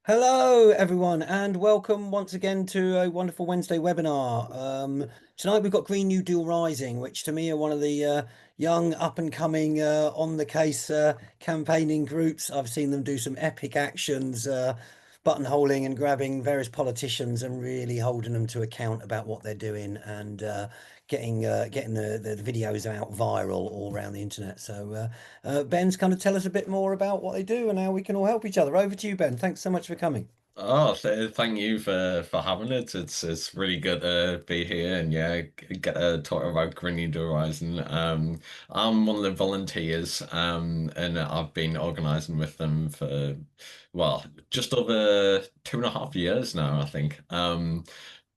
Hello, everyone, and welcome once again to a wonderful Wednesday webinar. Tonight we've got Green New Deal Rising, which to me are one of the young, up and coming, on the case campaigning groups. I've seen them do some epic actions, buttonholing and grabbing various politicians and really holding them to account about what they're doing and getting the videos out viral all around the internet. So Ben's kind of tell us a bit more about what they do and how we can all help each other. Over to you, Ben. Thanks so much for coming. Oh, thank you for having it. It's really good to be here and yeah, get to talk about Green Horizon. I'm one of the volunteers, and I've been organising with them for well, just over 2.5 years now, I think.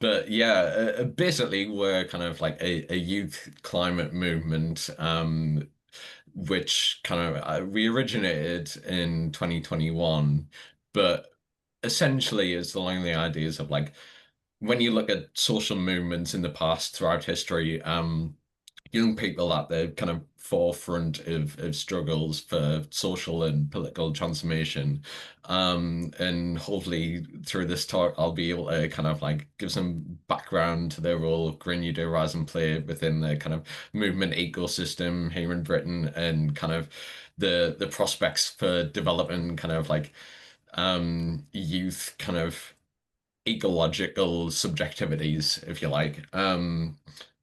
But yeah, basically we're kind of like a youth climate movement, which kind of we originated in 2021, but essentially is along the ideas of like when you look at social movements in the past throughout history, young people at the kind of forefront of struggles for social and political transformation. And hopefully through this talk, I'll be able to kind of like give some background to the role of Green New Deal Rise and play within the kind of movement ecosystem here in Britain and kind of the prospects for developing kind of like youth kind of ecological subjectivities, if you like.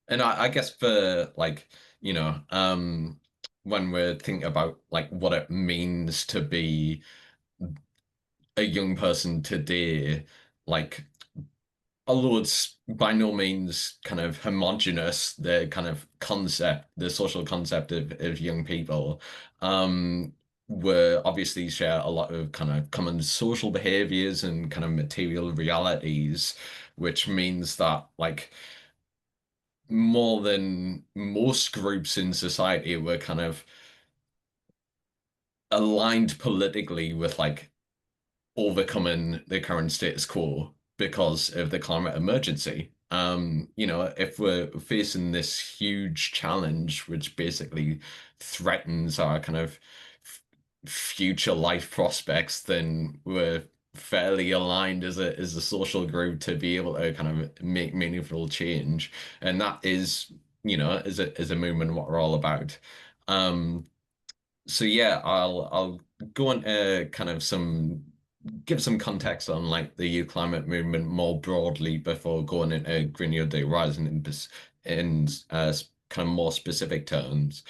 And I guess for like, you know, when we're thinking about like what it means to be a young person today, like although it's by no means kind of homogenous, the kind of concept, the social concept of young people, um, were obviously share a lot of kind of common social behaviors and kind of material realities, which means that like more than most groups in society were kind of aligned politically with like overcoming the current status quo because of the climate emergency. If we're facing this huge challenge, which basically threatens our kind of future life prospects, then we're fairly aligned as a social group to be able to kind of make meaningful change. And that is, as a movement, what we're all about. Um, so yeah, I'll go into kind of give some context on like the youth climate movement more broadly before going into Green New Deal Rising in kind of more specific terms.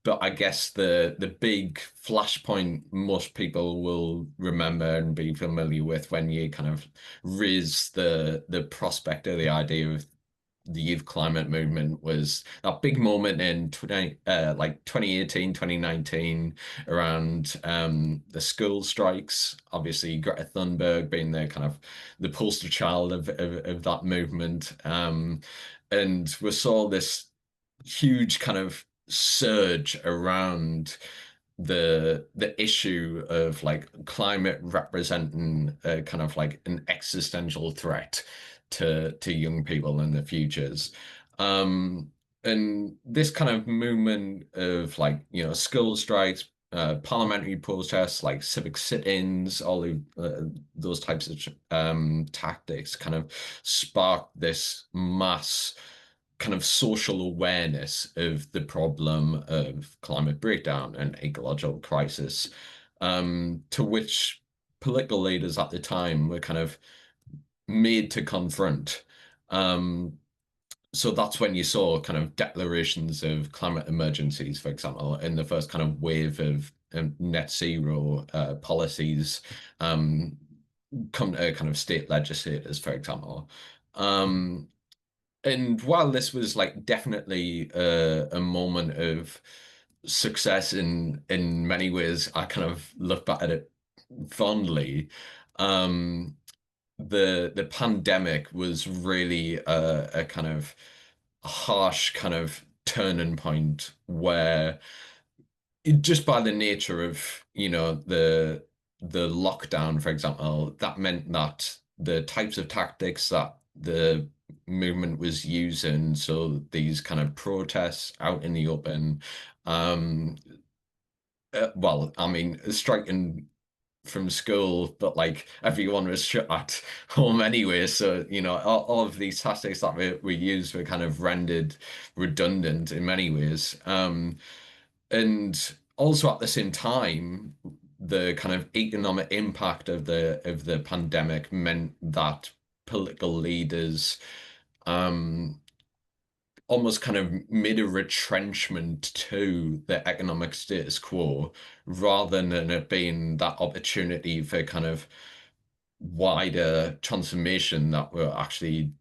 But I guess the big flashpoint most people will remember and be familiar with when you kind of raise the prospect or the idea of the youth climate movement was that big moment in 2018, 2019 around the school strikes. Obviously, Greta Thunberg being the kind of the poster child of that movement. And we saw this huge kind of surge around the issue of like climate representing kind of like an existential threat to young people in the futures. Um, and this kind of movement of like, school strikes, parliamentary protests, like civic sit-ins, those types of tactics kind of sparked this mass kind of social awareness of the problem of climate breakdown and ecological crisis, to which political leaders at the time were kind of made to confront. Um, so that's when you saw kind of declarations of climate emergencies, for example, in the first kind of wave of net zero policies um, come to kind of state legislators, for example. Um, and while this was like definitely a moment of success in many ways, I kind of look back at it fondly. Um, the pandemic was really a kind of harsh kind of turning point where just by the nature of, the lockdown, for example, that meant that the types of tactics that the movement was using, so these kind of protests out in the open, um, well, I mean, striking from school, but like everyone was shut at home anyway. So, all of these tactics that we used were kind of rendered redundant in many ways. And also at the same time, the kind of economic impact of the pandemic meant that political leaders um almost kind of made a retrenchment to the economic status quo rather than it being that opportunity for kind of wider transformation that we're actually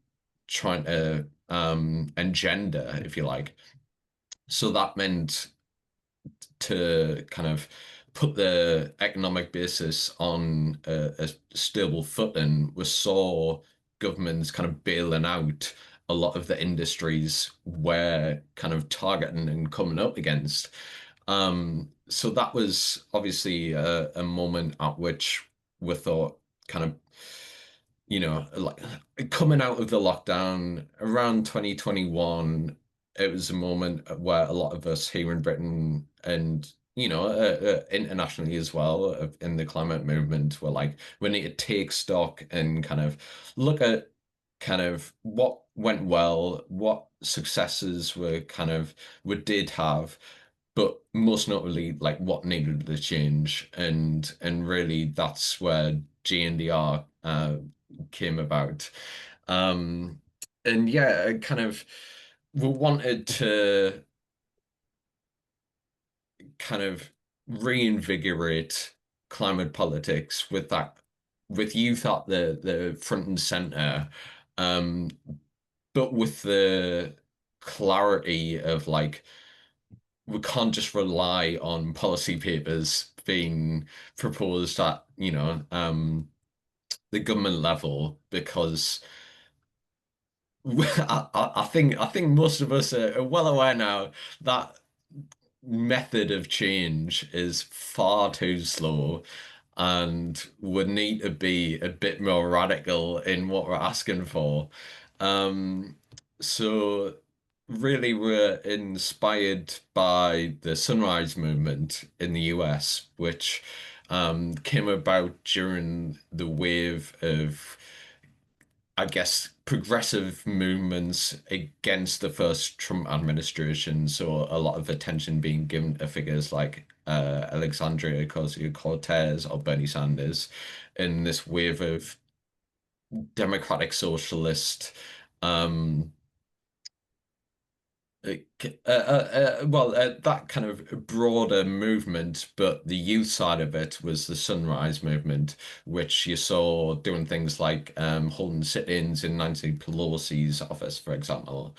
trying to engender, if you like. So that meant to kind of put the economic basis on a stable footing, we saw governments kind of bailing out a lot of the industries we're kind of targeting and coming up against. So that was obviously a moment at which we thought kind of like coming out of the lockdown around 2021, it was a moment where a lot of us here in Britain and, internationally as well, in the climate movement, were like, we need to take stock and kind of look at kind of what went well, what successes we did have, but most notably like what needed to change, and really that's where GNDR came about. um and yeah, kind of we wanted to kind of reinvigorate climate politics with youth at the front and center, um but with the clarity of like we can't just rely on policy papers being proposed at, the government level, because I think most of us are well aware now that method of change is far too slow and would need to be a bit more radical in what we're asking for. Um, so really we're inspired by the Sunrise Movement in the US, which came about during the wave of, I guess, progressive movements against the first Trump administration. So a lot of attention being given to figures like Alexandria Ocasio-Cortez or Bernie Sanders in this wave of democratic socialist um, that kind of broader movement, but the youth side of it was the Sunrise Movement, which you saw doing things like holding sit-ins in Nancy Pelosi's office, for example.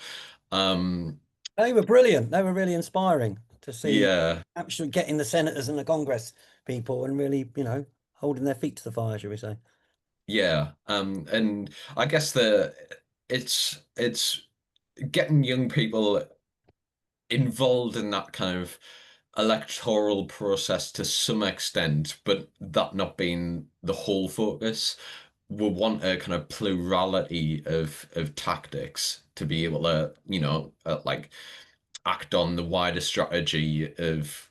Um, They were brilliant. They were really inspiring to see yeah, actually getting the senators and the Congress people and really, holding their feet to the fire, shall we say. yeah, and I guess it's getting young people involved in that kind of electoral process to some extent, but that not being the whole focus. We want a kind of plurality of tactics to be able to, like act on the wider strategy of,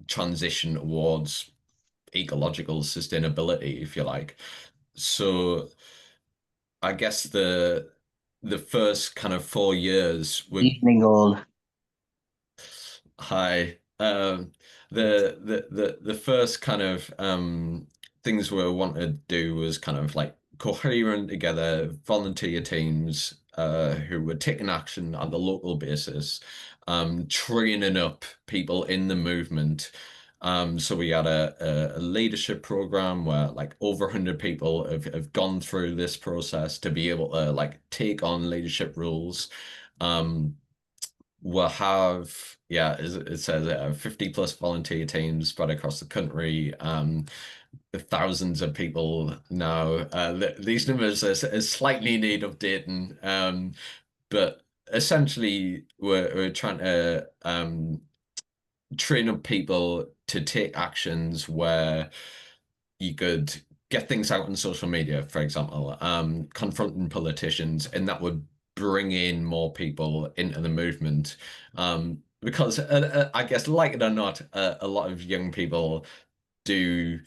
transition towards ecological sustainability, if you like. So I guess the first kind of 4 years were Evening all. Hi. The first kind of things we wanted to do was kind of like coherent together volunteer teams who were taking action on the local basis, training up people in the movement. So we had a leadership program where like over 100 people have gone through this process to be able to like take on leadership roles. Um, we'll have, yeah, it says 50 plus volunteer teams spread across the country. Thousands of people now. These numbers are slightly in need updating, but essentially we're trying to train up people to take actions where you could get things out on social media, for example, confronting politicians, and that would bring in more people into the movement. Because I guess, like it or not, a lot of young people do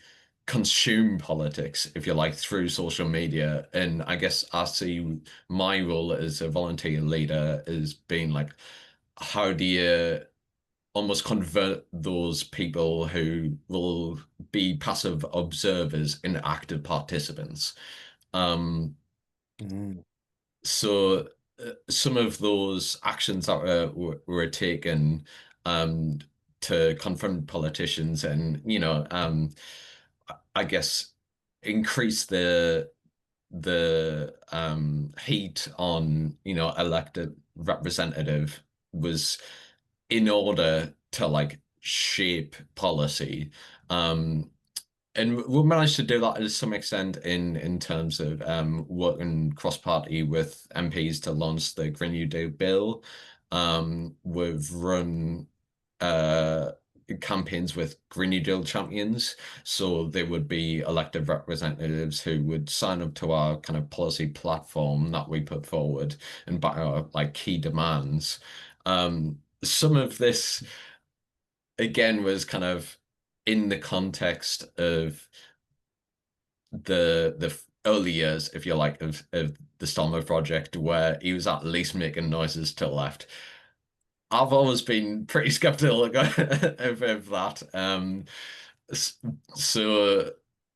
consume politics, if you like, through social media. And I guess I see my role as a volunteer leader as being like, how do you almost convert those people who will be passive observers into active participants? Um, Mm. some of those actions that were taken um, to confront politicians and, I guess increase the heat on, elected representative was in order to like shape policy. Um, and we managed to do that to some extent in terms of working cross-party with MPs to launch the Green New Deal bill. We've run uh, campaigns with Green New Deal champions, so they would be elected representatives who would sign up to our kind of policy platform that we put forward and back our like key demands. Some of this again was kind of in the context of the early years, if you like, of the Stommer project, where he was at least making noises to the left. I've always been pretty skeptical of that. S- so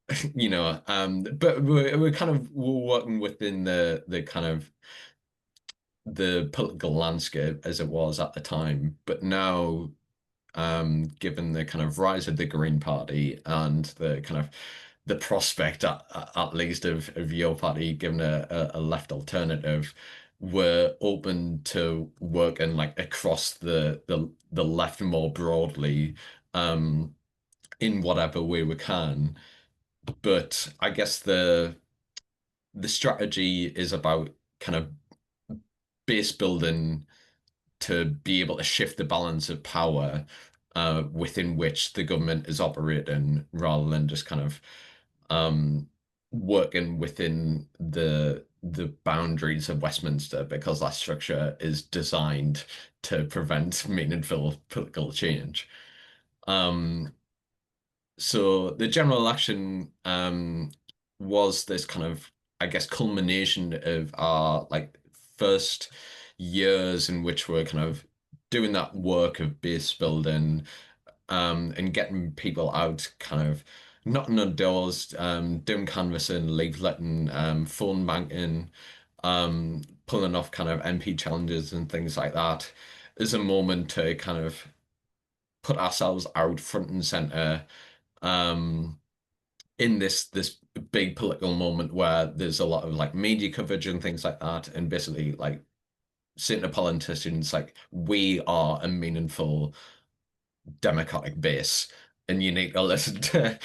but we're kind of we're working within the kind of the political landscape as it was at the time. But now given the kind of rise of the Green Party and the kind of the prospect at least of your party given a left alternative, we're open to working like across the left more broadly um, in whatever way we can. But I guess the strategy is about kind of base building to be able to shift the balance of power within which the government is operating rather than just kind of um, working within the boundaries of Westminster because that structure is designed to prevent meaningful political change. Um, so the general election was this kind of, I guess, culmination of our like first years in which we're kind of doing that work of base building and getting people out, kind of knocking on doors, doing canvassing, leafletting, phone banking, pulling off kind of MP challenges and things like that, is a moment to kind of put ourselves out front and center um, in this big political moment where there's a lot of like media coverage and things like that, and basically like saying to politicians like we are a meaningful democratic base, and you need to listen to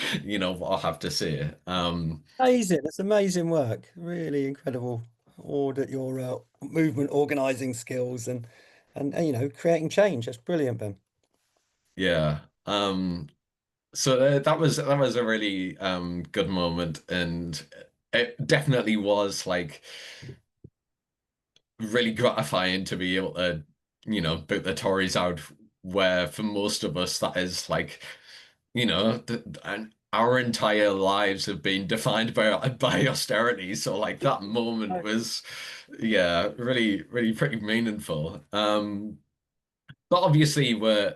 what I have to say. Amazing. That's amazing work. Really incredible. Audit your movement organizing skills and creating change. That's brilliant, Ben. Yeah. So that was a really good moment, and it definitely was like really gratifying to be able to, boot the Tories out, where for most of us that is like, and our entire lives have been defined by austerity. So like that moment was, yeah, really, really pretty meaningful. But obviously we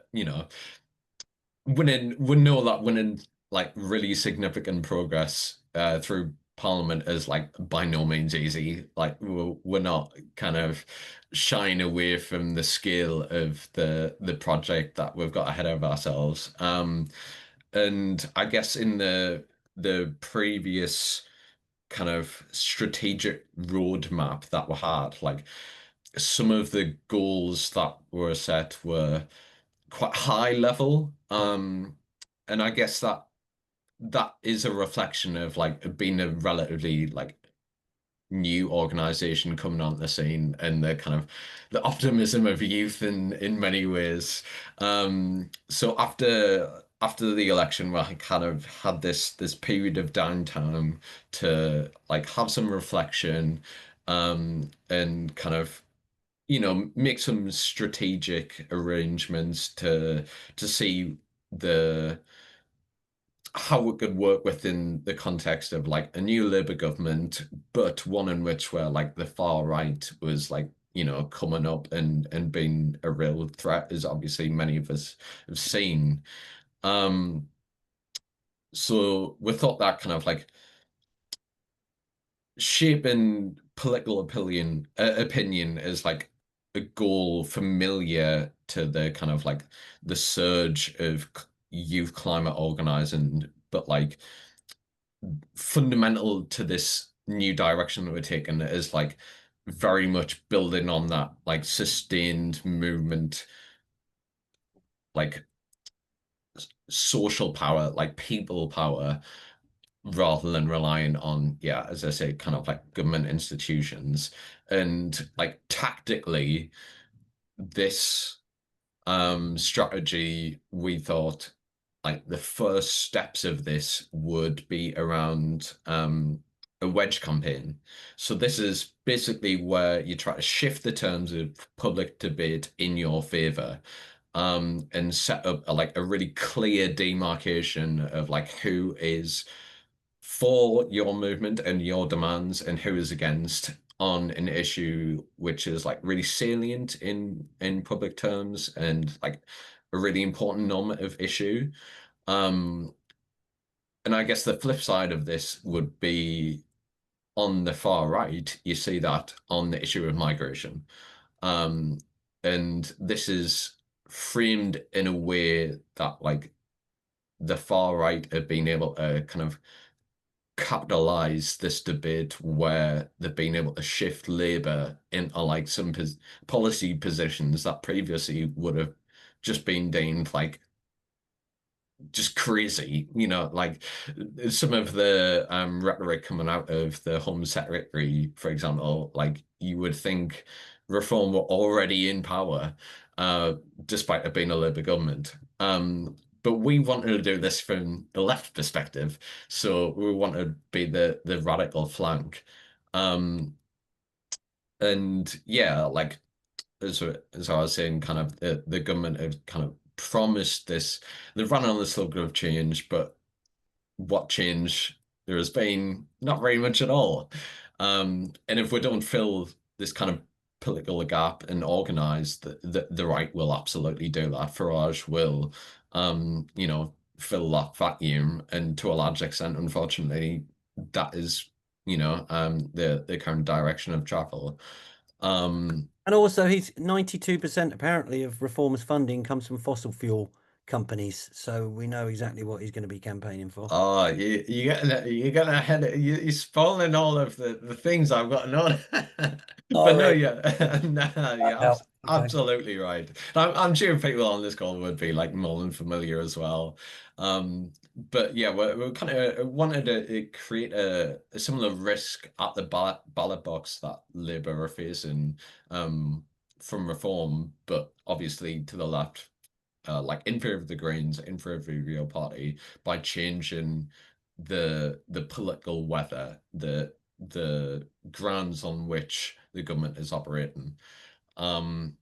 know that winning like really significant progress through Parliament is like by no means easy. Like we're not kind of shying away from the scale of the project that we've got ahead of ourselves. And I guess in the previous kind of strategic roadmap that we had, like some of the goals that were set were quite high level. And I guess that is a reflection of like being a relatively like new organization coming on the scene and the kind of the optimism of youth in many ways. So after the election, where I kind of had this period of downtime to like have some reflection, and kind of make some strategic arrangements to see the how it could work within the context of like a new Labour government, but one in which where like the far right was like, coming up and being a real threat, as obviously many of us have seen. Um, so we thought that kind of like shaping political opinion is like a goal familiar to the kind of like the surge of youth climate organizing, but like fundamental to this new direction that we're taking is like very much building on that like sustained movement, like social power, like people power, rather than relying on, yeah, as I say, kind of like government institutions. And like tactically, this strategy, we thought like the first steps of this would be around a wedge campaign. So this is basically where you try to shift the terms of public debate in your favor, and set up like a really clear demarcation of like who is for your movement and your demands and who is against on an issue which is like really salient in public terms and like a really important normative issue. Um, and I guess the flip side of this would be on the far right, you see that on the issue of migration. Um, and this is framed in a way that like the far right have been able to kind of capitalize this debate where they've been able to shift Labour into like some policy positions that previously would have just been deemed like just crazy, like some of the rhetoric coming out of the Home Secretary, for example, like you would think Reform were already in power, uh, despite it being a Labour government. But we wanted to do this from the left perspective, so we wanted to be the radical flank. Um, and yeah, like as I was saying, kind of the government have kind of promised this. They've run on this slogan of change, but what change there has been? Not very much at all. And if we don't fill this kind of political gap and organize, the right will absolutely do that. Farage will, fill that vacuum, and to a large extent, unfortunately, that is, the current direction of travel. Um, And also, he's 92% apparently of Reform's funding comes from fossil fuel companies. So we know exactly what he's going to be campaigning for. Oh, you're gonna head it. You're spoiling all of the things I've got to know. But no, Sorry. yeah, no, That yeah, helped. Okay. absolutely right. I'm sure people on this call would be like more than familiar as well. But yeah, we're kind of wanted to create a similar risk at the ballot box that Labour are facing from reform, but obviously to the left, like in favor of the Greens, in favor of the real party, by changing the political weather, the grounds on which the government is operating. Um,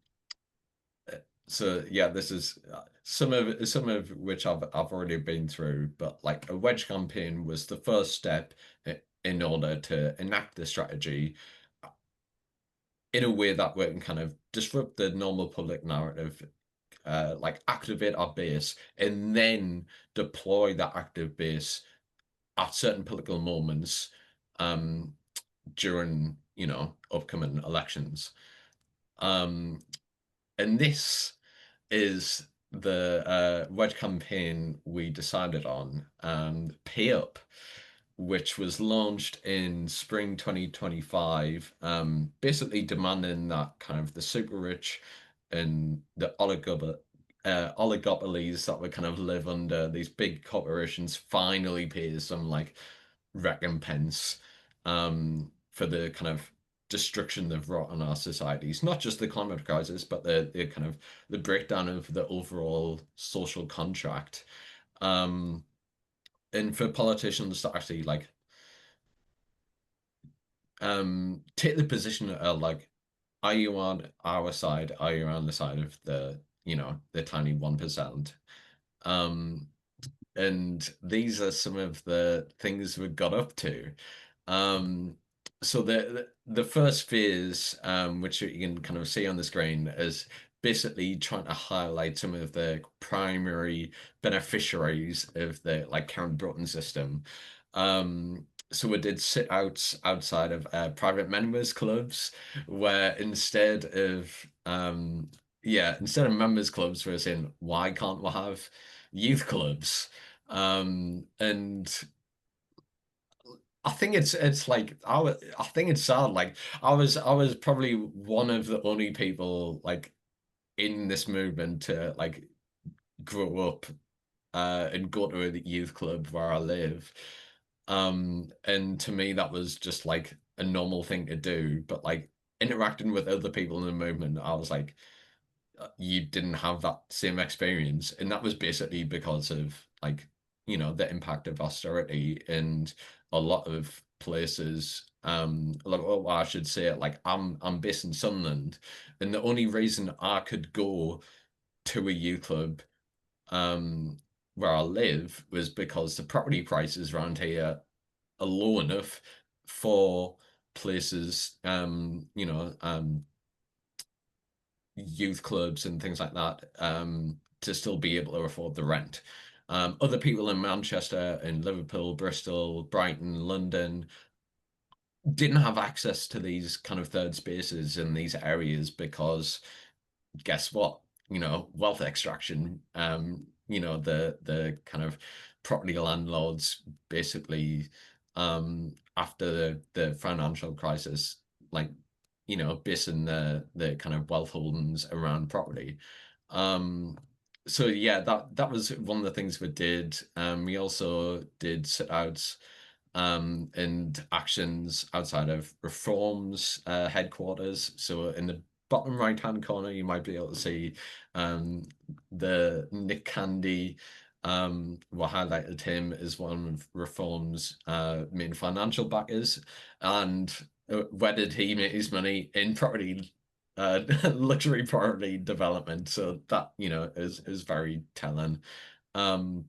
so yeah, this is some of which I've already been through, but like a wedge campaign was the first step in order to enact the strategy in a way that we can kind of disrupt the normal public narrative, like activate our base, and then deploy that active base at certain political moments um, during, upcoming elections. Um, and this is the wedge campaign we decided on, Pay Up, which was launched in spring 2025, basically demanding that kind of the super rich and the oligopolies that would kind of live under these big corporations finally pay some like recompense for the kind of destruction they've wrought on our societies, not just the climate crisis, but the kind of the breakdown of the overall social contract. Um, and for politicians to actually like take the position of like, are you on our side? Are you on the side of the 1%? Um, and these are some of the things we got up to. Um, so the first phase, which you can kind of see on the screen, is basically trying to highlight some of the primary beneficiaries of the like current Broughton system. So we did sit outs outside of private members clubs, where instead of members clubs, we're saying why can't we have youth clubs? And I think it's like I think it's sad. Like I was probably one of the only people like in this movement to like grow up and go to a youth club where I live. And to me that was just like a normal thing to do. But like interacting with other people in the movement, I was like, you didn't have that same experience. And that was basically because of like, the impact of austerity in a lot of places. Like, well, I should say it, like I'm based in Sunderland, and the only reason I could go to a youth club um where I live was because the property prices around here are low enough for places, youth clubs and things like that, to still be able to afford the rent. Other people in Manchester, in Liverpool, Bristol, Brighton, London didn't have access to these kind of third spaces in these areas because guess what? Wealth extraction. The kind of property landlords basically, after the financial crisis, like, basing the kind of wealth holdings around property. Um, so yeah, that was one of the things we did. We also did sit outs and actions outside of Reform's headquarters. So in the bottom right-hand corner, you might be able to see um, the Nick Candy. We highlighted him as one of Reform's main financial backers. And where did he make his money? In property, luxury property development. So that, is very telling. Um,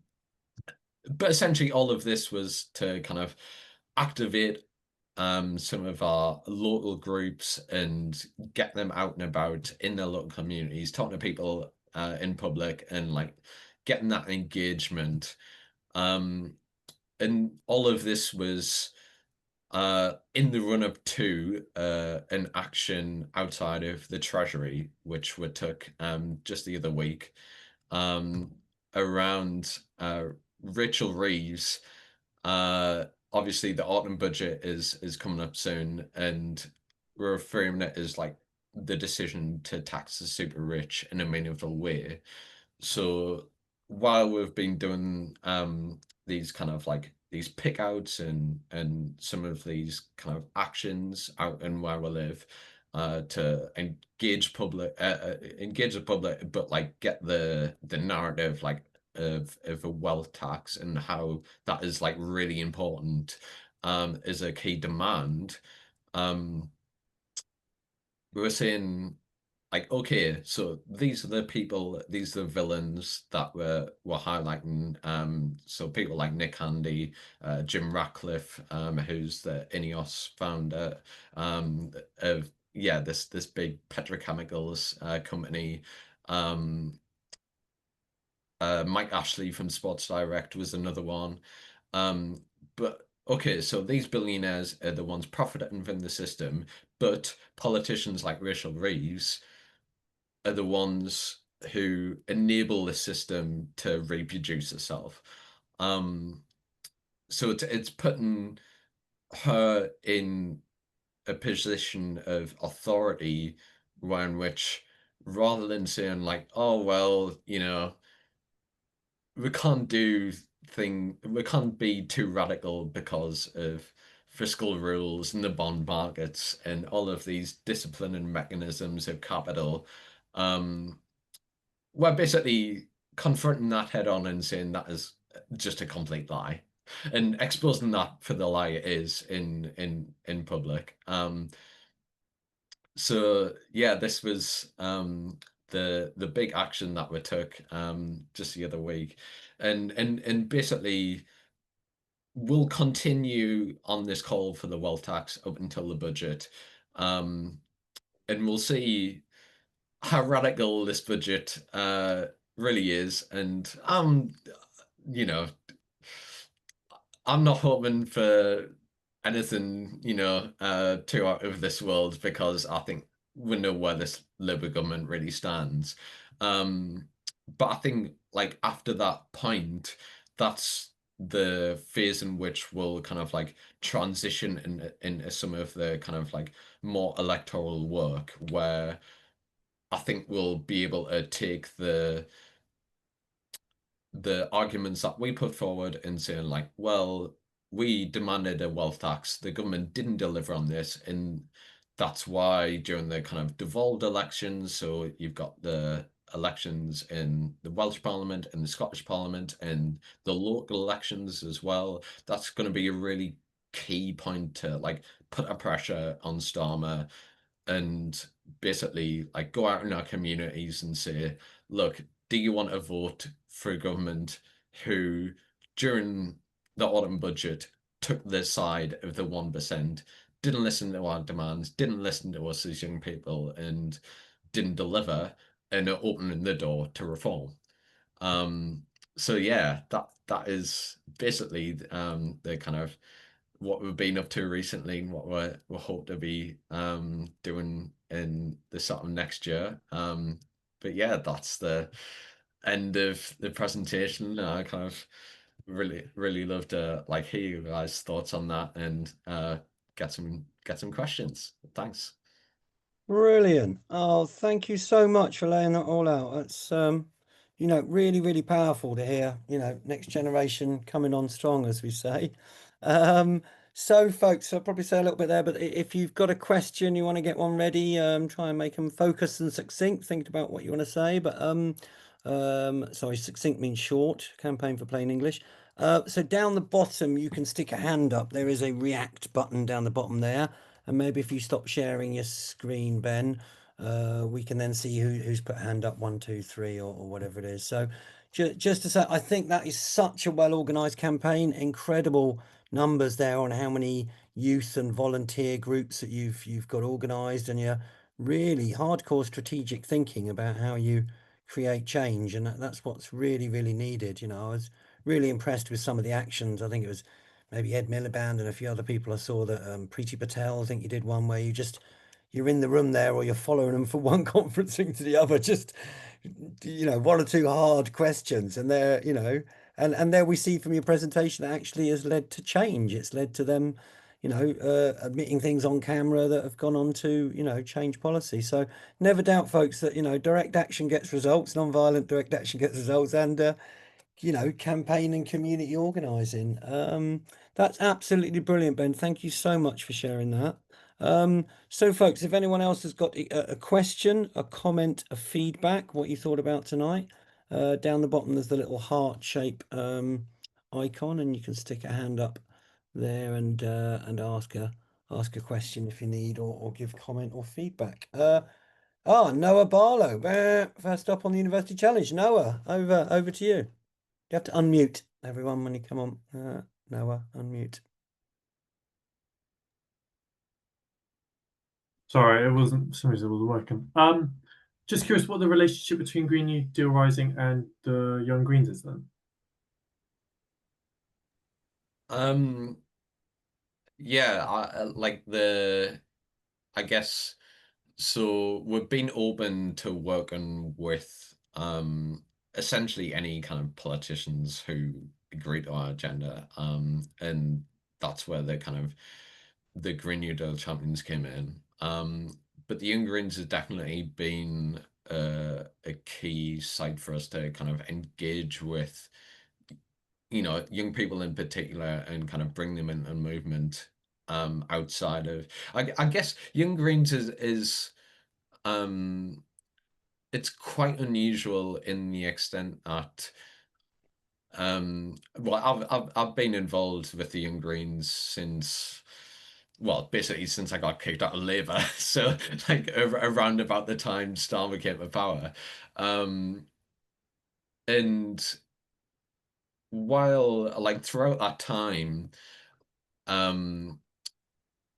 but essentially all of this was to kind of activate some of our local groups and get them out and about in their local communities, talking to people in public and like getting that engagement. Um, and all of this was in the run up to an action outside of the Treasury, which we took just the other week, um, around Rachel Reeves. Obviously, the autumn budget is coming up soon, and we're framing it as like the decision to tax the super rich in a meaningful way. So while we've been doing these kind of like these pick outs and some of these kind of actions out in where we live, to engage the public, but like get the narrative like of a wealth tax and how that is like really important, is a key demand. Um, we were saying like, okay, so these are the people, these are the villains that were highlighting. So people like Nick Handy, Jim Ratcliffe, who's the INEOS founder, of this big petrochemicals company. Um, Mike Ashley from Sports Direct was another one. But okay, so these billionaires are the ones profiting from the system, but politicians like Rachel Reeves are the ones who enable the system to reproduce itself. Um, so it's putting her in a position of authority, in which rather than saying like, oh well, we can't be too radical because of fiscal rules and the bond markets and all of these disciplining mechanisms of capital. Um, we're basically confronting that head on and saying that is just a complete lie, and exposing that for the lie it is in public. So yeah, this was the big action that we took just the other week. And basically we'll continue on this call for the wealth tax up until the budget. Um, and we'll see how radical this budget really is. And you know, I'm not hoping for anything, too out of this world because I think we know where this Labour government really stands. Um, but I think like after that point, that's the phase in which we'll kind of like transition into some of the kind of like more electoral work where I think we'll be able to take the arguments that we put forward and saying like, well, we demanded a wealth tax, the government didn't deliver on this, and that's why during the kind of devolved elections, so you've got the elections in the Welsh Parliament and the Scottish Parliament and the local elections as well, that's going to be a really key point to like put a pressure on Starmer and basically like go out in our communities and say, look, do you want to vote for a government who during the autumn budget took the side of the 1%, didn't listen to our demands, didn't listen to us as young people, and didn't deliver, and are opening the door to reform. Um, so yeah, that is basically the kind of what we've been up to recently and what we hope to be doing in the sort of next year. But yeah, that's the end of the presentation. I kind of really love to like hear you guys' thoughts on that and get some questions. Thanks. Brilliant. Oh, thank you so much for laying that all out. That's really, really powerful to hear, next generation coming on strong, as we say. Um, so folks, I'll probably say a little bit there, but if you've got a question, you want to get one ready, try and make them focused and succinct, think about what you want to say, but sorry, succinct means short, campaign for plain English. So down the bottom, you can stick a hand up. There is a react button down the bottom there. And maybe if you stop sharing your screen, Ben, we can then see who's put a hand up, one, two, three, or whatever it is. So just to say, I think that is such a well-organized campaign. Incredible numbers there on how many youth and volunteer groups that you've got organized, and you're really hardcore strategic thinking about how you create change, and that's what's really, really needed. I was really impressed with some of the actions. I think it was maybe Ed Miliband and a few other people I saw that Preeti Patel, I think you did one where you're in the room there or you're following them from one conferencing to the other, just one or two hard questions, and and there we see from your presentation that actually has led to change. It's led to them admitting things on camera that have gone on to change policy. So never doubt, folks, that direct action gets results, non-violent direct action gets results, and campaign and community organizing. That's absolutely brilliant, Ben. Thank you so much for sharing that. So folks, if anyone else has got a question, a comment, a feedback, what you thought about tonight, down the bottom there's the little heart shape icon, and you can stick a hand up there and ask a question if you need, or give comment or feedback. Noah Barlow, first up on the University Challenge. Noah, over to you. You have to unmute everyone when you come on. Noah, unmute. Sorry, it wasn't, for some reason it wasn't working. Just curious what the relationship between Green New Deal Rising and the Young Greens is then. Um, yeah, I guess so we've been open to working with essentially any kind of politicians who agree to our agenda. And that's where the kind of the Green New Deal champions came in. But the Young Greens has definitely been a key site for us to kind of engage with, young people in particular and kind of bring them into a movement outside of I guess Young Greens is um it's quite unusual in the extent that well I've been involved with the Young Greens since well basically since I got kicked out of Labour so like around about the time Starmer came to power and while like throughout that time, um,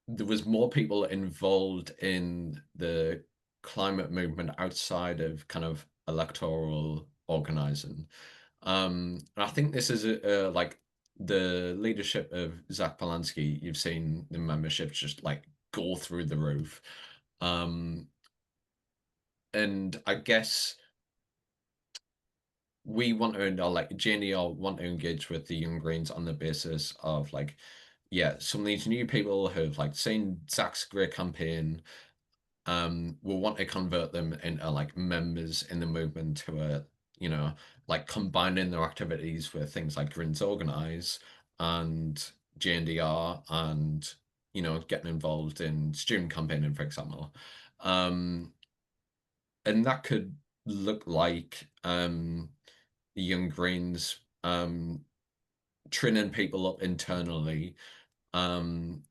there was more people involved in the climate movement outside of kind of electoral organizing. And I think this is like the leadership of Zach Polanski. You've seen the memberships just like go through the roof. Um, and I guess we want to, or like JNDR want to engage with the Young Greens on the basis of like, yeah, some of these new people who've like seen Zach's great campaign, will want to convert them into like members in the movement who are, you know, like combining their activities with things like Greens Organize and JNDR and, you know, getting involved in student campaigning, for example. And that could look like the Young Greens training people up internally, um,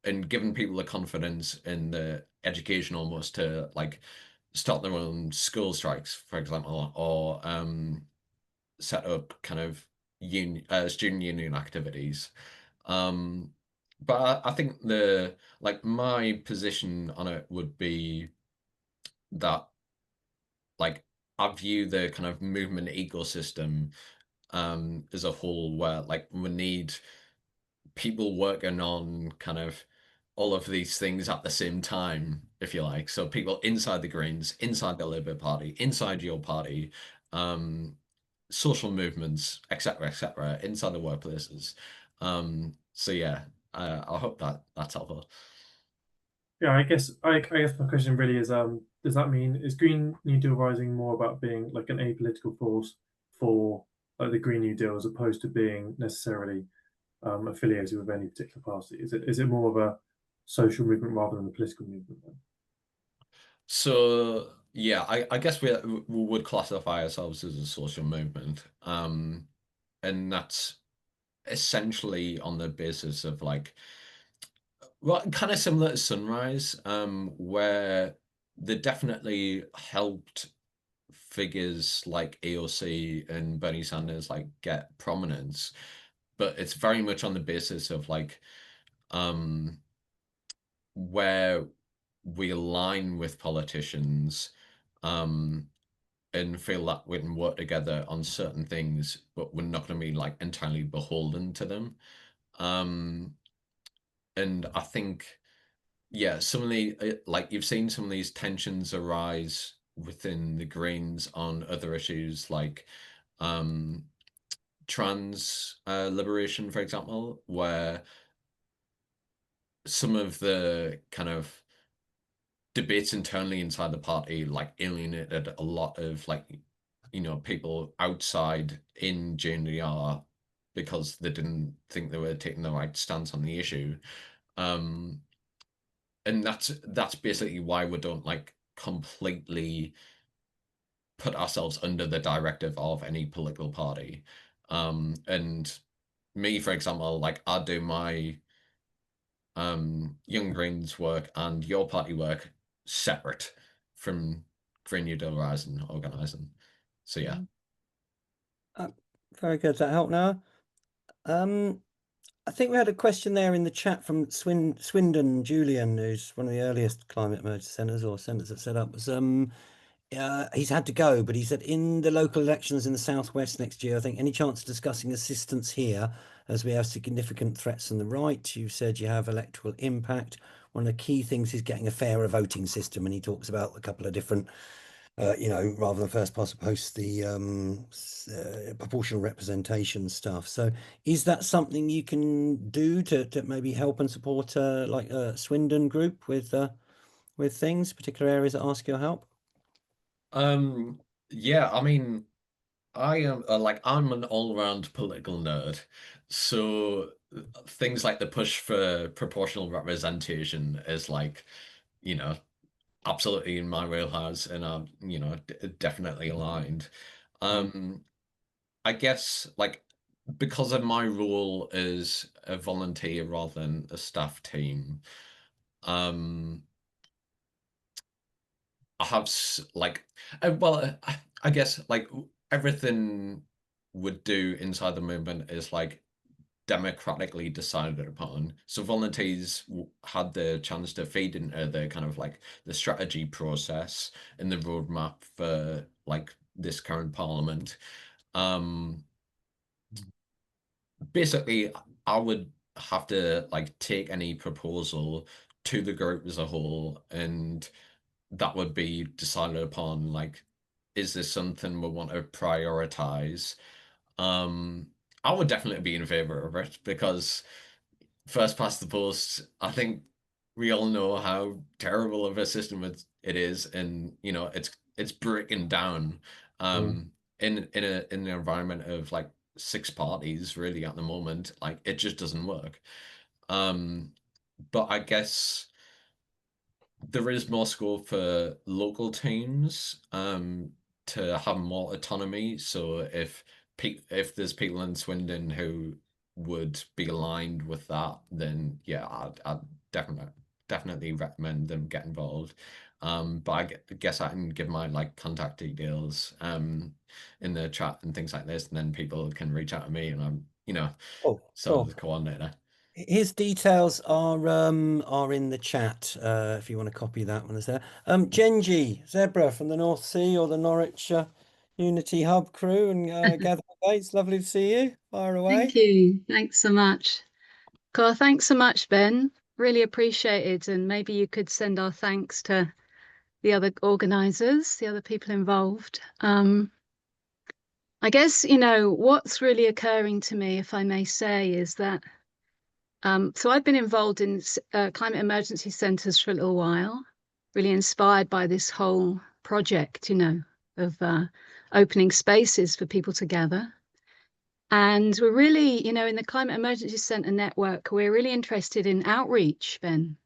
and giving people the confidence in the education almost to like start their own school strikes, for example, or set up kind of student union activities. Um, but I think the like my position on it would be that like I view the kind of movement ecosystem as a whole where like we need people working on kind of all of these things at the same time, if you like. So people inside the Greens, inside the Labour Party, inside your party, um, social movements, etc., inside the workplaces. So yeah, I hope that that's helpful. Yeah, I guess my question really is, does that mean is Green New Deal Rising more about being like an apolitical force for like the Green New Deal as opposed to being necessarily affiliated with any particular party? Is it more of a social movement rather than a political movement then? So yeah, I guess we would classify ourselves as a social movement, and that's essentially on the basis of like, well, kind of similar to Sunrise, where they definitely helped figures like AOC and Bernie Sanders like get prominence, but it's very much on the basis of like um where we align with politicians, um and feel that we can work together on certain things, but we're not going to be like entirely beholden to them. Um, and I think, yeah, some of the like you've seen some of these tensions arise within the Greens on other issues like um, trans liberation, for example, where some of the kind of debates internally inside the party like alienated a lot of like, you know, people outside in JNDR because they didn't think they were taking the right stance on the issue. Um, and that's basically why we don't like completely put ourselves under the directive of any political party. And me, for example, like I do my Young Greens work and your party work separate from Green New Deal Rising organizing. So yeah. Uh, very good. Does that help now? Um, I think we had a question there in the chat from Swindon Julian, who's one of the earliest climate emergency centres or centres that set up. Was he's had to go, but he said in the local elections in the southwest next year, I think any chance of discussing assistance here, as we have significant threats on the right. You said you have electoral impact. One of the key things is getting a fairer voting system, and he talks about a couple of different rather than first past the post, the proportional representation stuff. So, is that something you can do to maybe help and support like a Swindon group with things, particular areas that ask your help? Um, yeah, I mean, I am like I'm an all-round political nerd. So things like the push for proportional representation is like, you know, absolutely in my wheelhouse and I'm, you know, definitely aligned. Um, I guess like because of my role as a volunteer rather than a staff team, um, I have like, well, I guess like everything. would do inside the movement is like democratically decided upon. So volunteers had the chance to feed into the kind of like the strategy process and the roadmap for like this current parliament. Basically, I would have to like take any proposal to the group as a whole, and that would be decided upon like, is this something we want to prioritize? Um, I would definitely be in favor of it because first past the post, I think we all know how terrible of a system it is, and you know it's breaking down Mm. in an environment of like six parties really at the moment. Like it just doesn't work. Um, but I guess there is more scope for local teams to have more autonomy. So if there's people in Swindon who would be aligned with that, then yeah, I'd definitely recommend them get involved. But guess I can give my like contact details in the chat and things like this, and then people can reach out to me, and I'm Oh, sort of cool. the coordinator. His details are in the chat if you want to copy that one. Is there? Genji Zebra from the North Sea or the Norwich Unity Hub crew and Gathering Gates. Lovely to see you. Fire Thank away. you. Thanks so much. Carl, thanks so much, Ben. Really appreciated. And maybe you could send our thanks to the other organisers, the other people involved. I guess, what's really occurring to me, if I may say, is that so I've been involved in climate emergency centres for a little while, really inspired by this whole project, of opening spaces for people to gather. And we're really, in the Climate Emergency Centre network, we're really interested in outreach, Ben,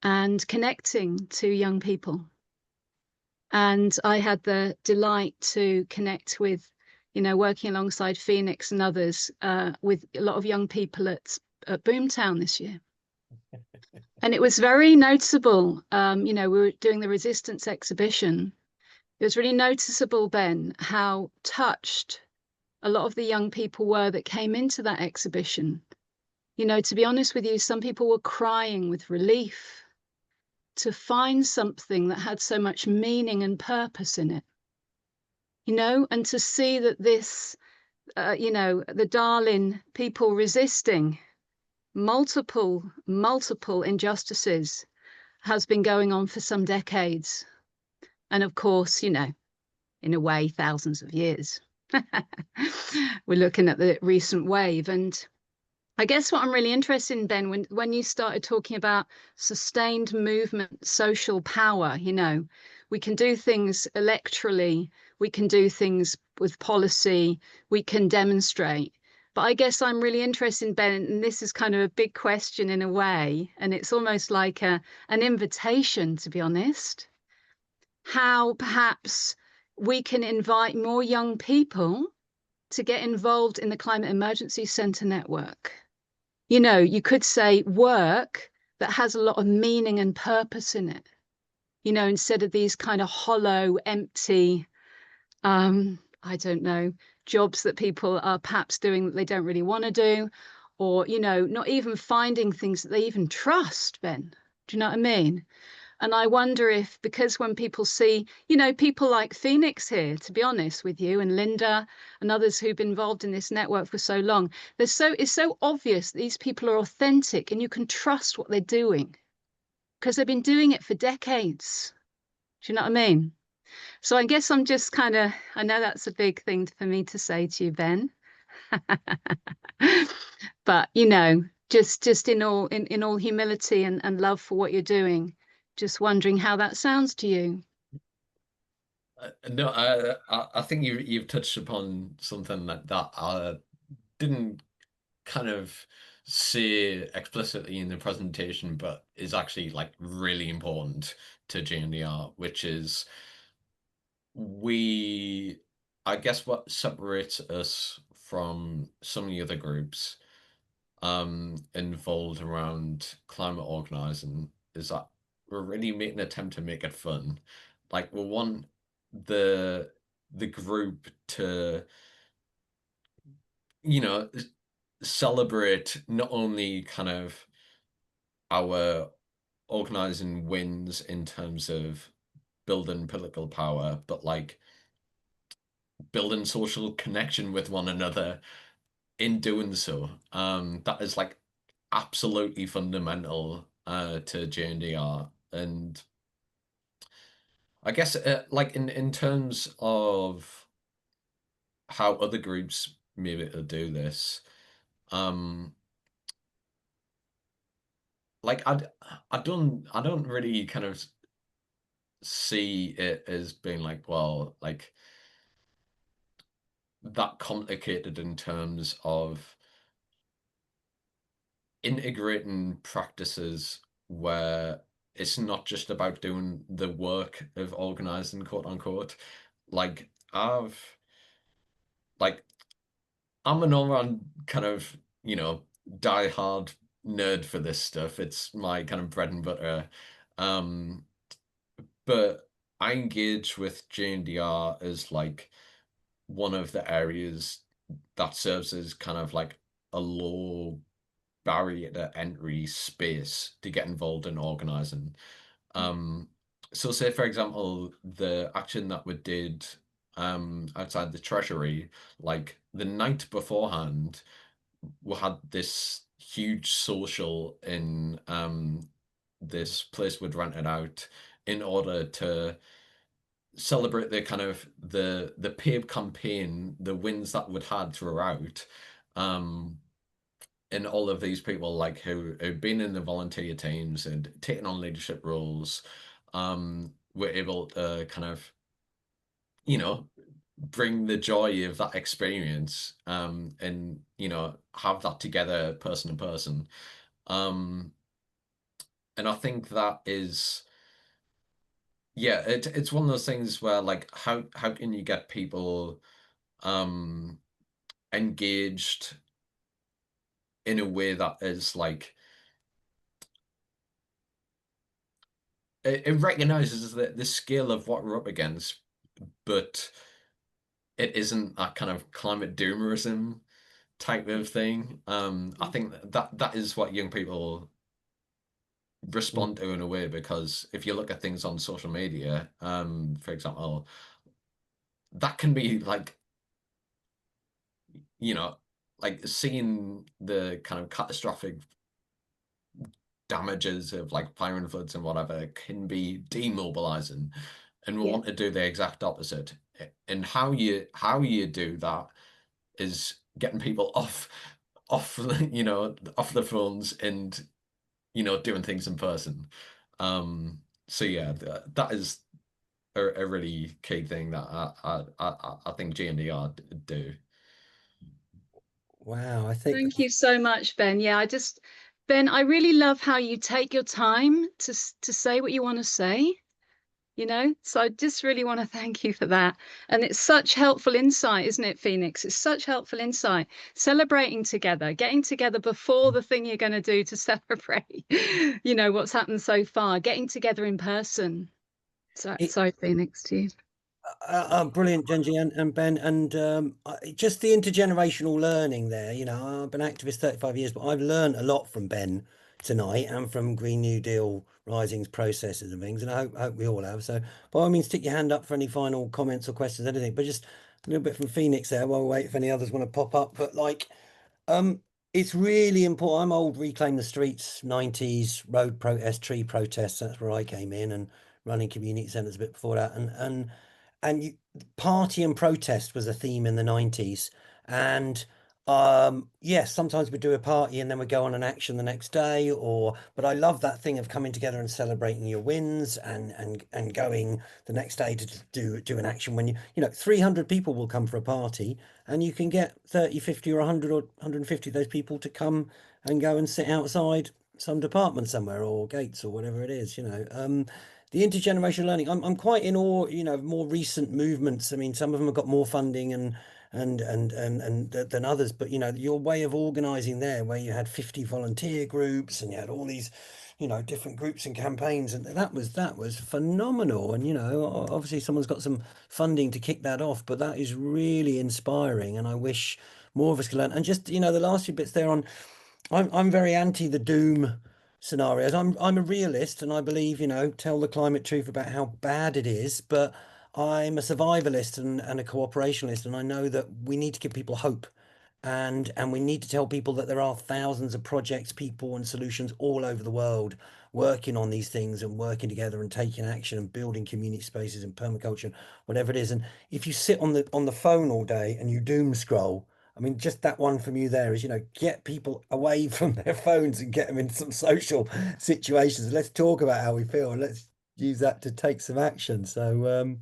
and connecting to young people. And I had the delight to connect with, working alongside Phoenix and others with a lot of young people at Boomtown this year. And it was very noticeable. We were doing the Resistance exhibition. It was really noticeable, Ben, how touched a lot of the young people were that came into that exhibition. To be honest with you, some people were crying with relief to find something that had so much meaning and purpose in it. And to see that this, the Darwin people resisting multiple injustices has been going on for some decades. And of course, in a way, thousands of years. We're looking at the recent wave. And I guess what I'm really interested in, Ben, when you started talking about sustained movement, social power, we can do things electorally, we can do things with policy, we can demonstrate. But I guess I'm really interested in, Ben, and this is kind of a big question in a way, and it's almost like an invitation, to be honest, how perhaps we can invite more young people to get involved in the Climate Emergency Centre network. You could say work that has a lot of meaning and purpose in it, instead of these kind of hollow, empty, I don't know, jobs that people are perhaps doing that they don't really want to do, or, not even finding things that they even trust, Ben. Do you know what I mean? And I wonder if, because when people see, people like Phoenix here, to be honest with you, and Linda and others who've been involved in this network for so long, it's so obvious that these people are authentic and you can trust what they're doing because they've been doing it for decades. Do you know what I mean? So I guess I'm just kind of, I know that's a big thing for me to say to you, Ben. But, just in all humility and love for what you're doing, just wondering how that sounds to you. No, I think you've touched upon something that I didn't kind of say explicitly in the presentation, but is actually like really important to GNDR, which is I guess what separates us from some of the other groups involved around climate organizing is that we're really making an attempt to make it fun. Like we want the group to you know, celebrate not only kind of our organizing wins in terms of building political power, but like building social connection with one another in doing so. That is like absolutely fundamental to JNDR. And I guess like in terms of how other groups maybe to do this, um like I don't really kind of see it as being like, well, like that complicated in terms of integrating practices where it's not just about doing the work of organizing, quote unquote. Like I've like I'm an all-round kind of, die-hard nerd for this stuff. It's my kind of bread and butter. Um, but I engage with JNDR as like one of the areas that serves as kind of like a low barrier to entry space to get involved in organizing. Um, so say for example, the action that we did outside the treasury, like the night beforehand, we had this huge social in this place we'd rented out in order to celebrate the kind of the paid campaign, the wins that we'd had throughout. Um, and all of these people like who've been in the volunteer teams and taken on leadership roles, were able to kind of, bring the joy of that experience, and have that together person to person. Um, and I think that is, yeah, it's one of those things where like how can you get people engaged in a way that is like it recognizes the scale of what we're up against, but it isn't that kind of climate doomerism type of thing. I think that is what young people respond to in a way, because if you look at things on social media, for example, that can be like, you know, like seeing the kind of catastrophic damages of like fire and floods and whatever can be demobilizing, and we Yeah. want to do the exact opposite. And how you do that is getting people off off the phones and doing things in person. So yeah, that is a really key thing that I think GNDR do. Wow, I think Thank you so much, Ben. Yeah, Ben, I really love how you take your time to say what you want to say, So I just really want to thank you for that. And it's such helpful insight, isn't it, Phoenix? It's such helpful insight. Celebrating together, getting together before the thing you're going to do to celebrate, what's happened so far, getting together in person. So, it, sorry, Phoenix, to you. brilliant, Genji and Ben, and just the intergenerational learning there. I've been activist 35 years, but I've learned a lot from Ben tonight and from Green New Deal Rising's processes and things, and I hope we all have. So, by all means, stick your hand up for any final comments or questions, anything. But just a little bit from Phoenix there while we wait if any others want to pop up. But like, um, it's really important. I'm old, Reclaim the Streets, 90s, road protest, tree protests. That's where I came in, and running community centres a bit before that. And party and protest was a theme in the 90s. And yes, sometimes we do a party and then we go on an action the next day, but I love that thing of coming together and celebrating your wins and going the next day to do an action when 300 people will come for a party, and you can get 30, 50 or 100 or 150 of those people to come and go and sit outside some department somewhere or gates or whatever it is. The intergenerational learning, I'm quite in awe, of more recent movements. I mean, some of them have got more funding and than others, but your way of organizing there, where you had 50 volunteer groups and you had all these different groups and campaigns, and that was phenomenal. And obviously someone's got some funding to kick that off, but that is really inspiring, and I wish more of us can learn. And just, the last few bits there on, I'm very anti the doom scenarios. I'm a realist, and I believe, tell the climate truth about how bad it is, but I'm a survivalist and a cooperationist, and I know that we need to give people hope. And we need to tell people that there are thousands of projects, people, and solutions all over the world working on these things and working together and taking action and building community spaces and permaculture, whatever it is. And if you sit on the phone all day and you doom scroll, I mean, just that one from you there is, get people away from their phones and get them into some social situations. Let's talk about how we feel, and let's use that to take some action. So,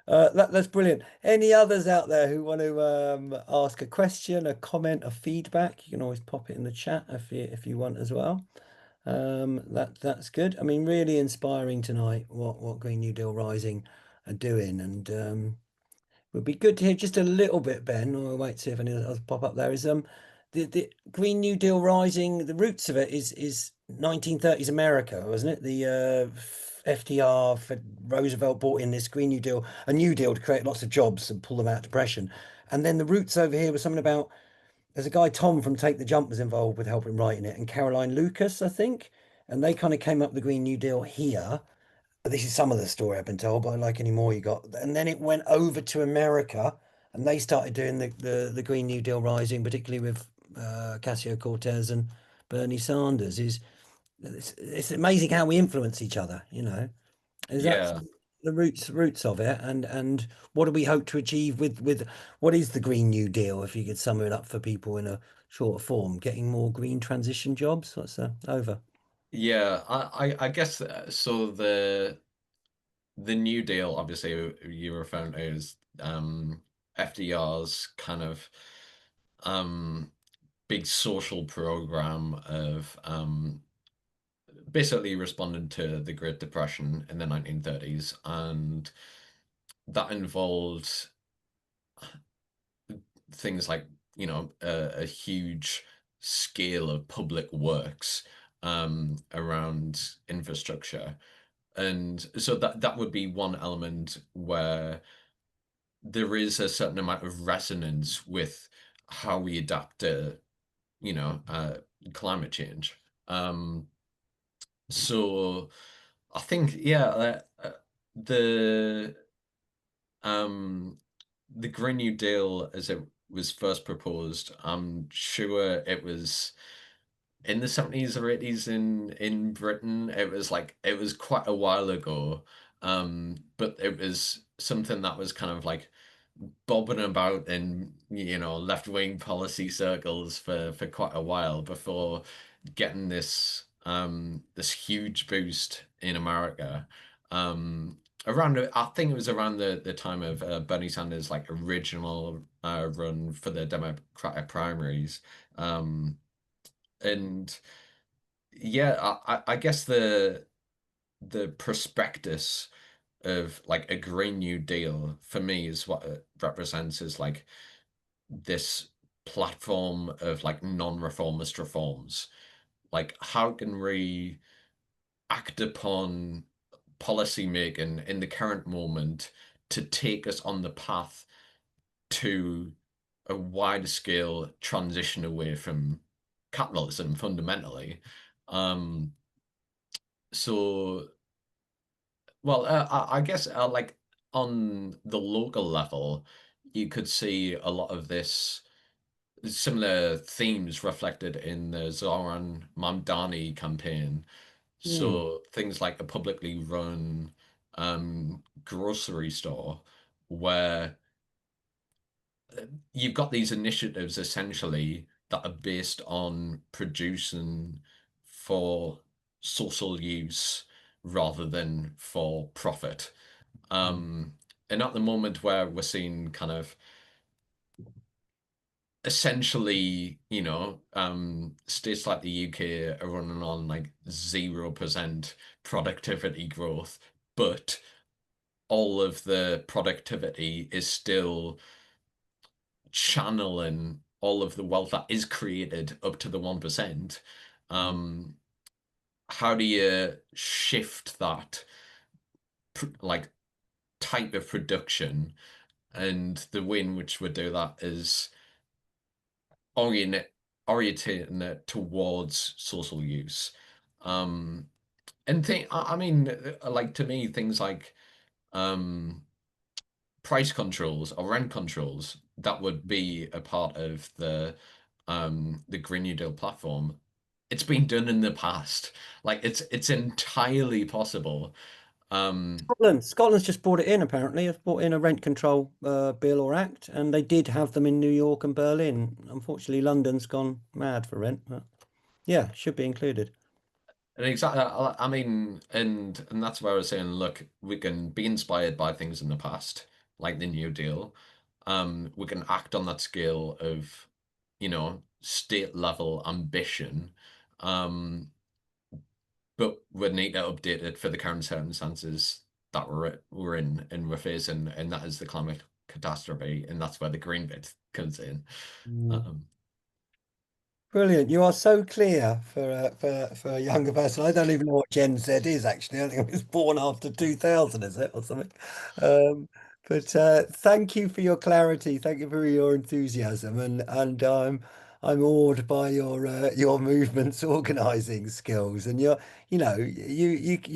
that's brilliant. Any others out there who want to ask a question, a comment, a feedback? You can always pop it in the chat if you want as well. That's good. I mean, really inspiring tonight. What Green New Deal Rising are doing, and would be good to hear just a little bit, Ben. I'll wait to see if any others pop up there. Is the Green New Deal Rising, the roots of it is 1930s America, wasn't it? The FDR, Roosevelt brought in this Green New Deal, a New Deal to create lots of jobs and pull them out of depression. And then the roots over here was something about, there's a guy, Tom from Take the Jump, was involved with helping writing it, and Caroline Lucas, I think. And they kind of came up with the Green New Deal here. This is some of the story I've been told, but I like any more you got. And then it went over to America, and they started doing the Green New Deal Rising, particularly with Ocasio-Cortez and Bernie Sanders. It's amazing how we influence each other, Is that Yeah. the roots of it? And what do we hope to achieve with what is the Green New Deal? If you could sum it up for people in a short form, getting more green transition jobs. What's over? Yeah, I guess so. The New Deal, obviously, you're referring to as FDR's kind of big social program of basically responding to the Great Depression in the 1930s, and that involved things like, a huge scale of public works around infrastructure. And so that would be one element where there is a certain amount of resonance with how we adapt to, you know, uh, climate change. So I think, yeah, the um, the Green New Deal, as it was first proposed, I'm sure it was in the 70s or 80s in Britain. It was quite a while ago. But it was something that was kind of like bobbing about in, left-wing policy circles for quite a while before getting this huge boost in America. I think it was around the time of Bernie Sanders' like original run for the Democratic primaries. And yeah, I guess the prospectus of like a Green New Deal for me is what it represents, is like this platform of like non-reformist reforms. Like, how can we act upon policy making in the current moment to take us on the path to a wider scale transition away from capitalism fundamentally? Um, so, well, I guess like on the local level, you could see a lot of this similar themes reflected in the Zoran Mamdani campaign. Hmm. So things like a publicly run grocery store where you've got these initiatives essentially that are based on producing for social use rather than for profit. Um, and at the moment where we're seeing kind of essentially, states like the UK are running on like 0% productivity growth, but all of the productivity is still channeling all of the wealth that is created up to the 1%. Um, how do you shift that like type of production? And the way in which we do that is orientating it towards social use. And I mean, like to me, things like um, price controls or rent controls that would be a part of the Green New Deal platform. It's been done in the past. Like it's entirely possible. Scotland's just brought it in, apparently. It's brought in a rent control bill or act, and they did have them in New York and Berlin. Unfortunately, London's gone mad for rent, but yeah, should be included. And exactly, I mean, and that's where I was saying, look, we can be inspired by things in the past, like the New Deal. We can act on that scale of, state level ambition. Um, but we need to update it for the current circumstances that we're in and we're facing, and that is the climate catastrophe, and that's where the green bit comes in. Um, Brilliant. You are so clear for a younger person. I don't even know what Gen Z is actually. I think it was born after 2000, is it, or something? Um, but thank you for your clarity. Thank you for your enthusiasm, and I'm awed by your movements organizing skills, and you're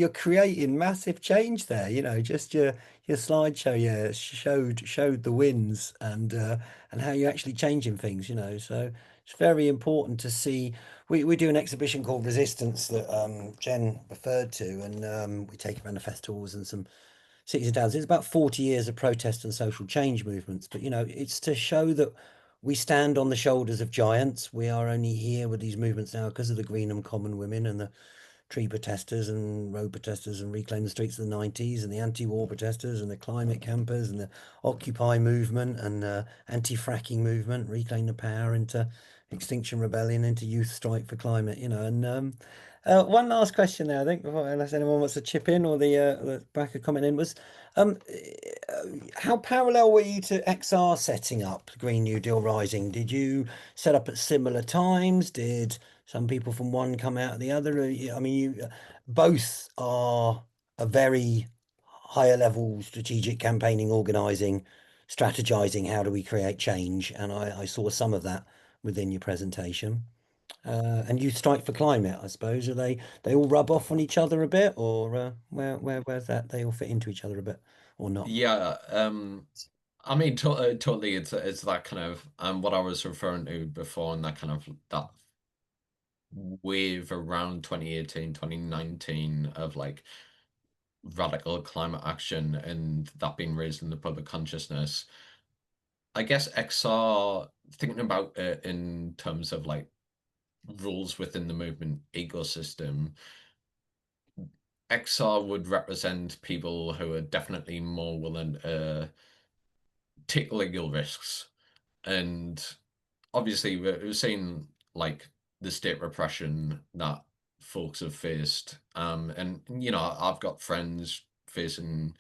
creating massive change there. Just your slideshow, yeah, showed the wins and how you're actually changing things. So. It's very important to see. We do an exhibition called Resistance that Jen referred to, and we take it around the festivals and some cities and towns. It's about 40 years of protest and social change movements, but it's to show that we stand on the shoulders of giants. We are only here with these movements now because of the Greenham Common women and the tree protesters and road protesters and reclaim the streets of the 90s and the anti-war protesters and the climate campers and the Occupy movement and anti-fracking movement, reclaim the power into Extinction Rebellion into Youth Strike for Climate, and one last question there, I think, unless anyone wants to chip in or the back a comment in was, how parallel were you to XR setting up Green New Deal Rising? Did you set up at similar times? Did some people from one come out of the other? I mean, both are a very higher level strategic campaigning, organizing, strategizing. How do we create change? And I saw some of that within your presentation. And you strike for climate, I suppose. Are they all rub off on each other a bit, or where's that? They all fit into each other a bit, or not? yeah, I mean, totally, it's that kind of what I was referring to before, and that kind of that wave around 2018, 2019 of like radical climate action and that being raised in the public consciousness. I guess XR, thinking about it in terms of like rules within the movement ecosystem, XR would represent people who are definitely more willing to take legal risks. And obviously, we're seeing like the state repression that folks have faced. And I've got friends facing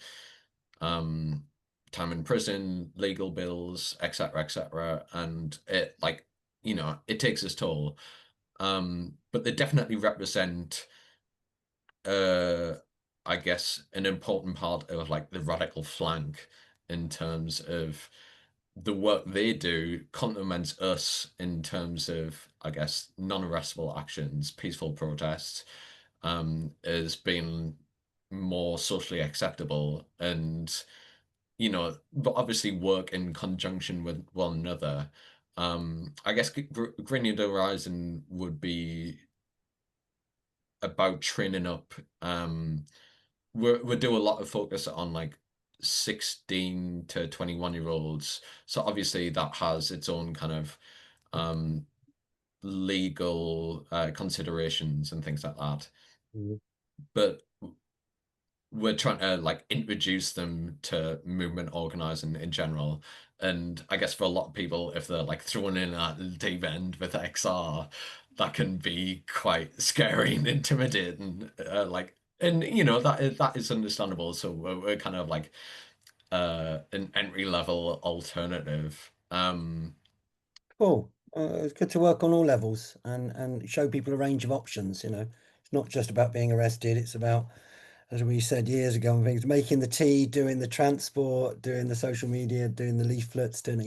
time in prison, legal bills, etc., etc. And it like, it takes its toll. But they definitely represent uh I guess an important part of like the radical flank in terms of the work they do complements us in terms of, I guess, non-arrestable actions, peaceful protests, as being more socially acceptable and, but obviously work in conjunction with one another. I guess Green New Deal Rising would be about training up. We do a lot of focus on like 16 to 21-year olds. So obviously that has its own kind of legal considerations and things like that. But we're trying to like introduce them to movement organizing in general. And I guess for a lot of people, if they're like thrown in at the deep end with XR, that can be quite scary and intimidating. And that is understandable. So we're kind of like an entry level alternative. Cool. It's good to work on all levels and show people a range of options. It's not just about being arrested. It's about, as we said years ago, and things, making the tea, doing the transport, doing the social media, doing the leaflets, doing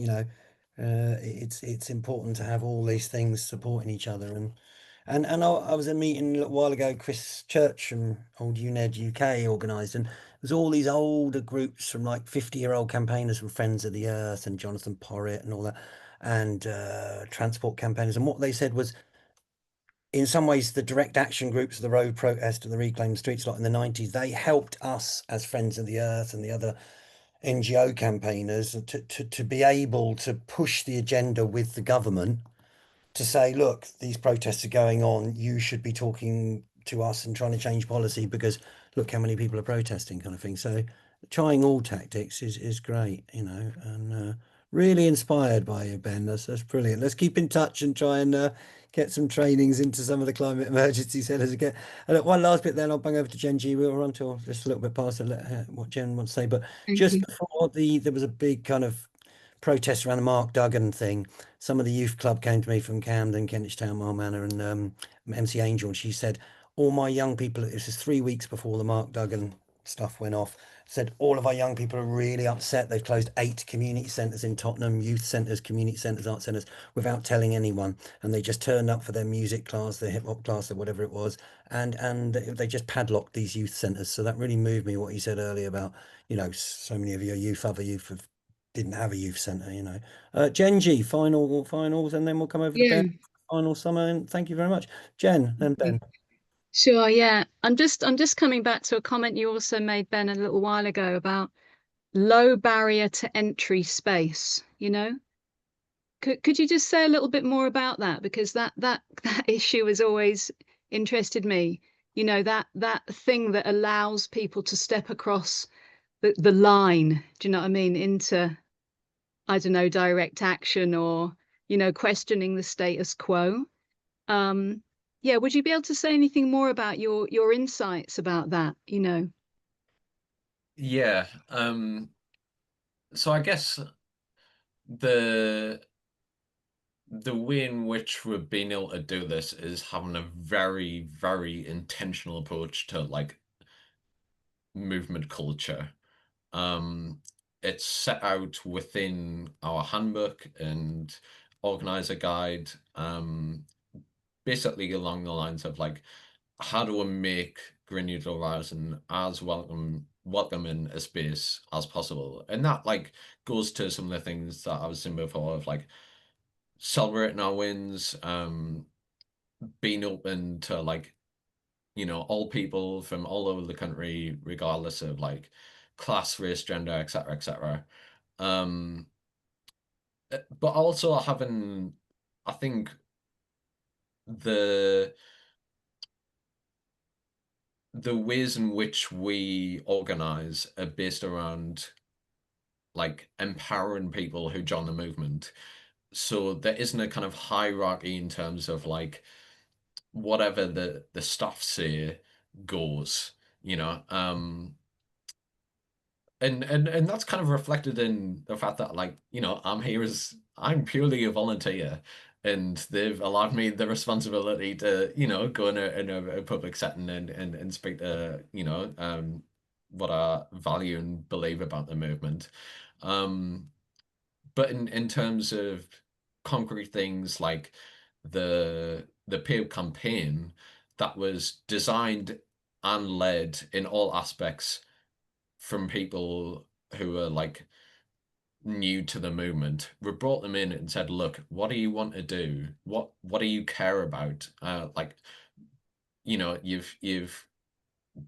It's important to have all these things supporting each other. And I was at a meeting a little while ago. Chris Church from Old UNED UK organised, and there's all these older groups from like 50-year-old campaigners from Friends of the Earth and Jonathan Porritt and all that, and transport campaigners. And what they said was, in some ways, the direct action groups, the road protest and the Reclaim the Streets lot in the 90s, they helped us as Friends of the Earth and the other NGO campaigners to be able to push the agenda with the government to say, look, these protests are going on. You should be talking to us and trying to change policy because look how many people are protesting, kind of thing. So trying all tactics is great, you know, and really inspired by you, Ben. That's brilliant. Let's keep in touch and try and get some trainings into some of the climate emergency centres again. And look, one last bit, then I'll bang over to Jen G. We're on to just a little bit past what Jen wants to say, but Thank just you. before there was a big kind of protest around the Mark Duggan thing. Some of the youth club came to me from Camden, Kentish Town, Mile Manor, and MC Angel, and she said, all my young people, this is 3 weeks before the Mark Duggan stuff went off, said all of our young people are really upset. They've closed 8 community centres in Tottenham, youth centres, community centres, art centres, without telling anyone. And they just turned up for their music class, their hip hop class, or whatever it was, and they just padlocked these youth centres. So that really moved me, what you said earlier about, you know, so many of your youth, other youth have didn't have a youth centre, you know. Genji, finals, and then we'll come over to Ben, Yeah. final summer, and thank you very much. Jen, then Ben. Sure, yeah. I'm just coming back to a comment you also made, Ben, a little while ago about low barrier to entry space, you know? Could you just say a little bit more about that? Because that issue has always interested me. You know, that thing that allows people to step across the line, do you know what I mean, into, I don't know, direct action or, you know, questioning the status quo. Yeah, would you be able to say anything more about your insights about that, you know? Yeah. So I guess the the way in which we've been able to do this is having a very, very intentional approach to like movement culture. Um, it's set out within our handbook and organizer guide, basically along the lines of like, how do we make Green Neutral Rising as welcoming a space as possible? And that like goes to some of the things that I was saying before of like celebrating our wins, being open to like, you know, all people from all over the country, regardless of like class, race, gender, etc., etc. Um, but also having, I think the the ways in which we organize are based around like empowering people who join the movement. So there isn't a kind of hierarchy in terms of like whatever the staff say goes, you know. And that's kind of reflected in the fact that like, you know, I'm purely a volunteer, and they've allowed me the responsibility to, you know, go in a public setting and speak to, you know, what I value and believe about the movement. Um, but in terms of concrete things like the peer campaign that was designed and led in all aspects from people who are like new to the movement. We brought them in and said, look, what do you want to do? What do you care about? Like, you know, you've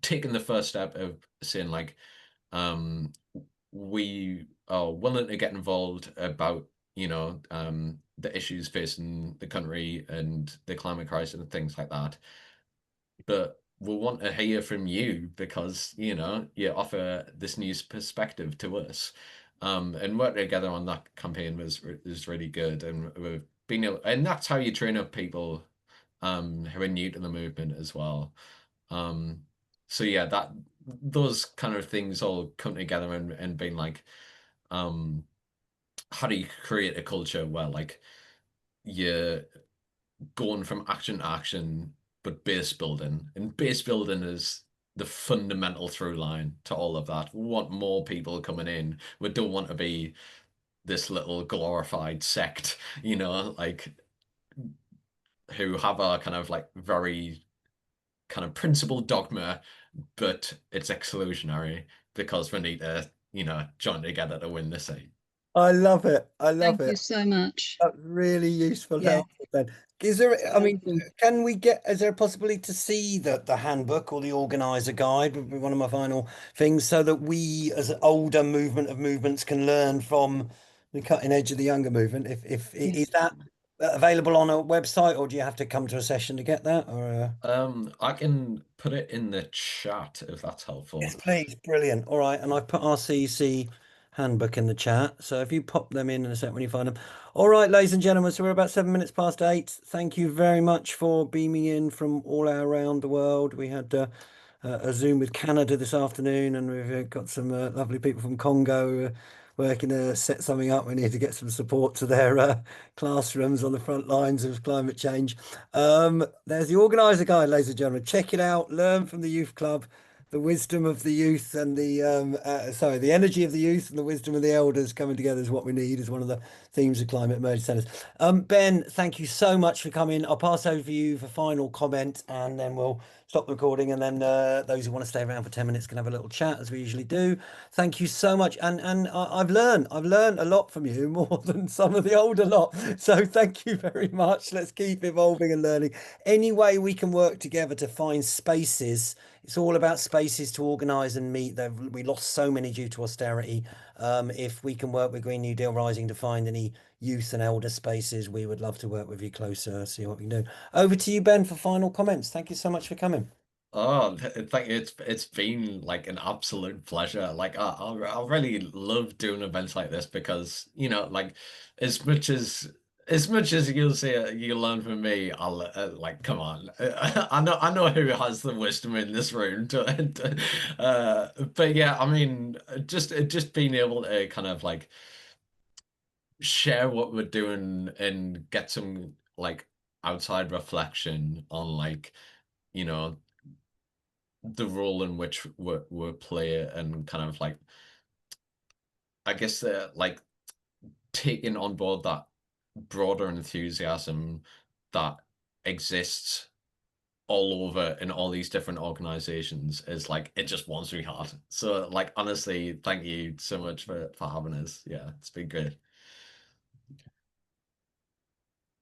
taken the first step of saying like, um, we are willing to get involved about, you know, the issues facing the country and the climate crisis and things like that. But we'll want to hear from you because, you know, you offer this new perspective to us. And working together on that campaign was really good. And we've been able, and that's how you train up people who are new to the movement as well. Um, so yeah, that those kind of things all come together and being like, um, how do you create a culture where like you're going from action to action, but base building. And base building is the fundamental through line to all of that. We want more people coming in. We don't want to be this little glorified sect, you know, like who have a kind of like very kind of principled dogma, but it's exclusionary because we need to, you know, join together to win this thing. I love it. I love Thank you it. so much. That's really useful Yeah. help, Ben. Is there, I mean, Wonderful. can we get, is there a possibility to see the handbook or the organizer guide would be one of my final things so that we as an older movement of movements can learn from the cutting edge of the younger movement? Yeah. Is that available on a website or do you have to come to a session to get that or I can put it in the chat if that's Yes, helpful. please. Brilliant. All right. And I've put our CEC handbook in the chat. So if you pop them in a sec when you find them. All right, ladies and gentlemen. So we're about 7 minutes past 8. Thank you very much for beaming in from all around the world. We had a Zoom with Canada this afternoon, and we've got some lovely people from Congo working to set something up. We need to get some support to their classrooms on the front lines of climate change. There's the organizer guide, ladies and gentlemen. Check it out. Learn from the youth club. The wisdom of the youth and the energy of the youth and the wisdom of the elders coming together is what we need, is one of the themes of Climate Emergency Centres. Ben, thank you so much for coming. I'll pass over to you for final comment and then we'll stop the recording. And then those who want to stay around for 10 minutes can have a little chat as we usually do. Thank you so much. And I've learned a lot from you, more than some of the older lot. So thank you very much. Let's keep evolving and learning. Any way we can work together to find spaces. It's all about spaces to organise and meet. We lost so many due to austerity. If we can work with Green New Deal Rising to find any youth and elder spaces, we would love to work with you closer, see what we can do. Over to you, Ben, for final comments. Thank you so much for coming. Oh, thank you. It's been like an absolute pleasure. Like I really love doing events like this because, you know, like as much as you'll say you learn from me, I'll like come on. I know who has the wisdom in this room but yeah, I mean just being able to kind of like share what we're doing and get some like outside reflection on like, you know, the role in which we play and kind of like I guess like taking on board that broader enthusiasm that exists all over in all these different organizations is like it just warms me heart. So like honestly, thank you so much for having us. Yeah, it's been great.